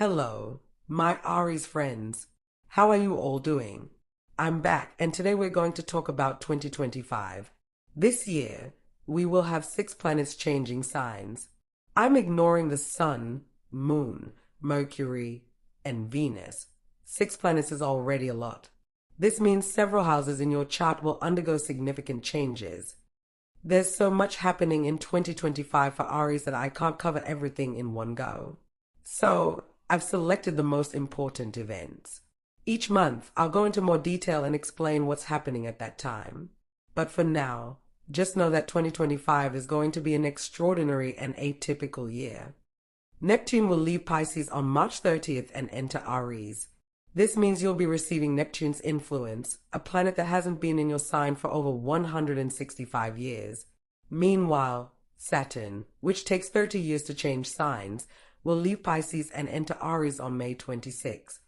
Hello, my Aries friends. How are you all doing? I'm back, and today we're going to talk about 2025. This year, we will have six planets changing signs. I'm ignoring the Sun, Moon, Mercury, and Venus. Six planets is already a lot. This means several houses in your chart will undergo significant changes. There's so much happening in 2025 for Aries that I can't cover everything in one go. So, I've selected the most important events. Each month, I'll go into more detail and explain what's happening at that time. But for now, just know that 2025 is going to be an extraordinary and atypical year. Neptune will leave Pisces on March 30th and enter Aries. This means you'll be receiving Neptune's influence, a planet that hasn't been in your sign for over 165 years. Meanwhile, Saturn, which takes 30 years to change signs, will leave Pisces and enter Aries on May 26.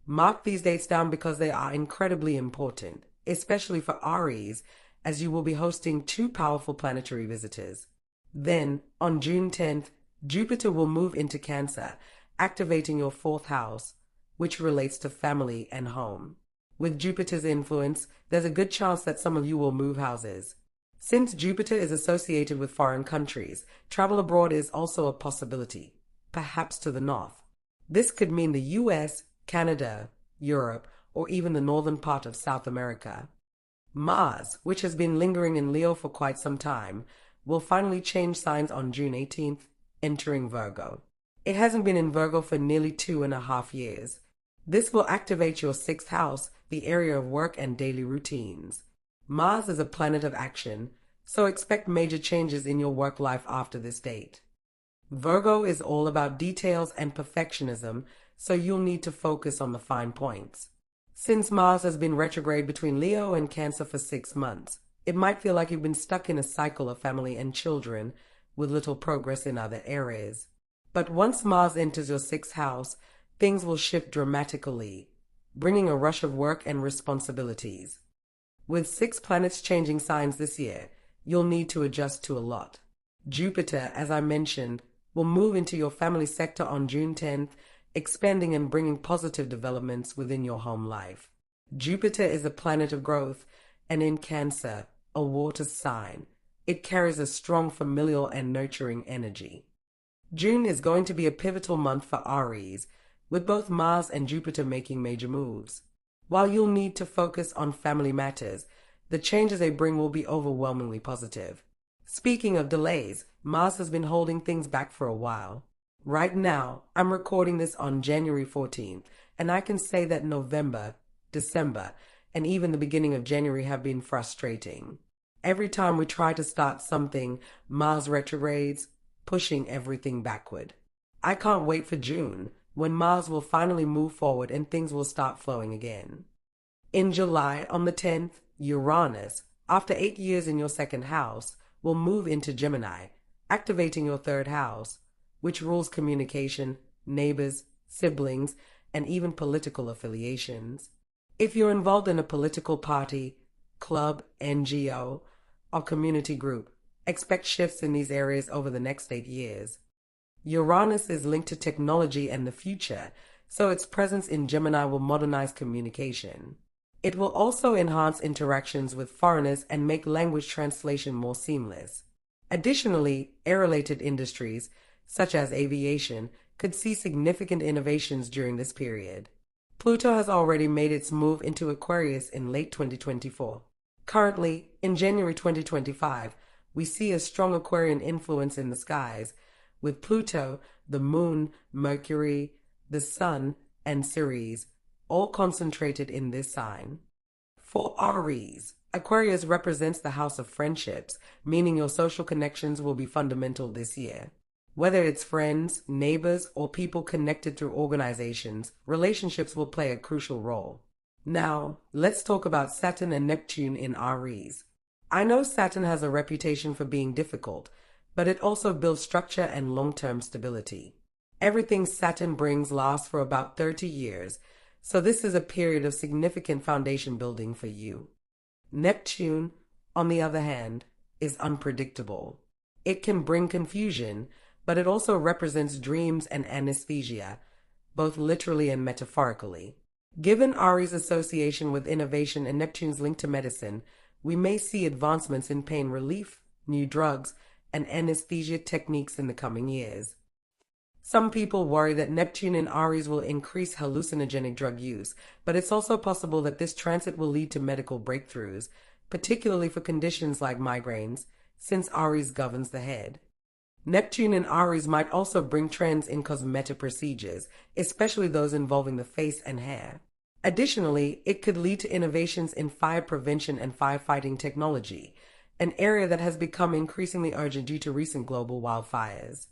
Mark these dates down because they are incredibly important, especially for Aries, as you will be hosting two powerful planetary visitors. Then, on June 10th, Jupiter will move into Cancer, activating your fourth house, which relates to family and home. With Jupiter's influence, there's a good chance that some of you will move houses. Since Jupiter is associated with foreign countries, travel abroad is also a possibility, perhaps to the north. This could mean the US, Canada, Europe, or even the northern part of South America. Mars, which has been lingering in Leo for quite some time, will finally change signs on June 18th, entering Virgo. It hasn't been in Virgo for nearly 2.5 years. This will activate your sixth house, the area of work and daily routines. Mars is a planet of action, so expect major changes in your work life after this date. Virgo is all about details and perfectionism, so you'll need to focus on the fine points. Since Mars has been retrograde between Leo and Cancer for 6 months, it might feel like you've been stuck in a cycle of family and children with little progress in other areas. But once Mars enters your sixth house, things will shift dramatically, bringing a rush of work and responsibilities. With 6 planets changing signs this year, you'll need to adjust to a lot. Jupiter, as I mentioned, will move into your family sector on June 10th, expanding and bringing positive developments within your home life. Jupiter is a planet of growth, and in Cancer, a water sign, it carries a strong familial and nurturing energy. June is going to be a pivotal month for Aries, with both Mars and Jupiter making major moves. While you'll need to focus on family matters, the changes they bring will be overwhelmingly positive. Speaking of delays, Mars has been holding things back for a while. Right now, I'm recording this on January 14th, and I can say that November, December, and even the beginning of January have been frustrating. Every time we try to start something, Mars retrogrades, pushing everything backward. I can't wait for June, when Mars will finally move forward and things will start flowing again. In July, on the 10th, Uranus, after 8 years in your second house, will move into Gemini, activating your third house, which rules communication, neighbors, siblings, and even political affiliations. If you're involved in a political party, club, NGO, or community group, expect shifts in these areas over the next 8 years. Uranus is linked to technology and the future, so its presence in Gemini will modernize communication. It will also enhance interactions with foreigners and make language translation more seamless. Additionally, air-related industries, such as aviation, could see significant innovations during this period. Pluto has already made its move into Aquarius in late 2024. Currently, in January 2025, we see a strong Aquarian influence in the skies, with Pluto, the Moon, Mercury, the Sun, and Ceres all concentrated in this sign. For Aries, Aquarius represents the house of friendships, meaning your social connections will be fundamental this year. Whether it's friends, neighbors, or people connected through organizations, relationships will play a crucial role. Now, let's talk about Saturn and Neptune in Aries. I know Saturn has a reputation for being difficult, but it also builds structure and long-term stability. Everything Saturn brings lasts for about 30 years, so this is a period of significant foundation building for you. Neptune, on the other hand, is unpredictable. It can bring confusion, but it also represents dreams and anesthesia, both literally and metaphorically. Given Aries' association with innovation and Neptune's link to medicine, we may see advancements in pain relief, new drugs, and anesthesia techniques in the coming years. Some people worry that Neptune in Aries will increase hallucinogenic drug use, but it's also possible that this transit will lead to medical breakthroughs, particularly for conditions like migraines, since Aries governs the head. Neptune in Aries might also bring trends in cosmetic procedures, especially those involving the face and hair. Additionally, it could lead to innovations in fire prevention and firefighting technology, an area that has become increasingly urgent due to recent global wildfires.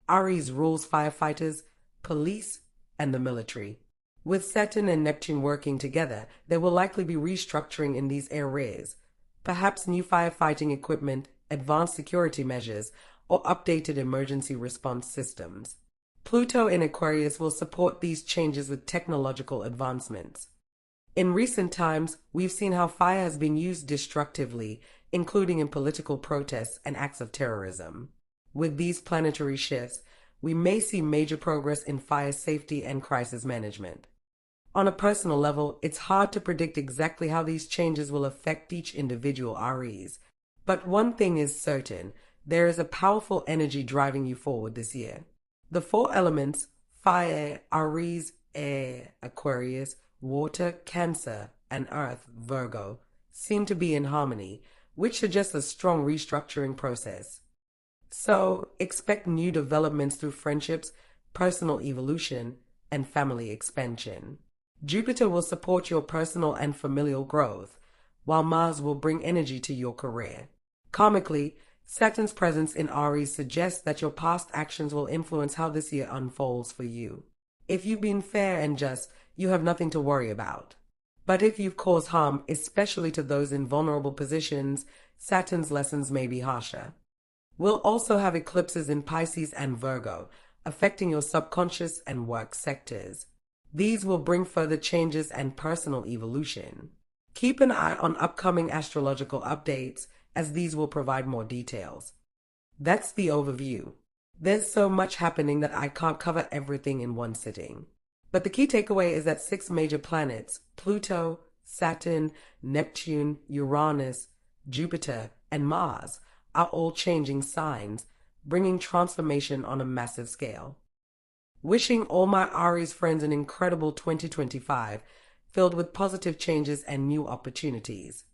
Aries rules firefighters, police, and the military. With Saturn and Neptune working together, there will likely be restructuring in these areas, perhaps new firefighting equipment, advanced security measures, or updated emergency response systems. Pluto in Aquarius will support these changes with technological advancements. In recent times, we've seen how fire has been used destructively, including in political protests and acts of terrorism. With these planetary shifts, we may see major progress in fire safety and crisis management. On a personal level, it's hard to predict exactly how these changes will affect each individual Aries. But one thing is certain, there is a powerful energy driving you forward this year. The four elements, fire, Aries, air, Aquarius, water, Cancer, and earth, Virgo, seem to be in harmony, which suggests a strong restructuring process. So, expect new developments through friendships, personal evolution, and family expansion. Jupiter will support your personal and familial growth, while Mars will bring energy to your career. Karmically, Saturn's presence in Aries suggests that your past actions will influence how this year unfolds for you. If you've been fair and just, you have nothing to worry about. But if you've caused harm, especially to those in vulnerable positions, Saturn's lessons may be harsher. We'll also have eclipses in Pisces and Virgo, affecting your subconscious and work sectors. These will bring further changes and personal evolution. Keep an eye on upcoming astrological updates, as these will provide more details. That's the overview. There's so much happening that I can't cover everything in one sitting. But the key takeaway is that 6 major planets, Pluto, Saturn, Neptune, Uranus, Jupiter, and Mars, are all changing signs, bringing transformation on a massive scale. Wishing all my Aries friends an incredible 2025, filled with positive changes and new opportunities.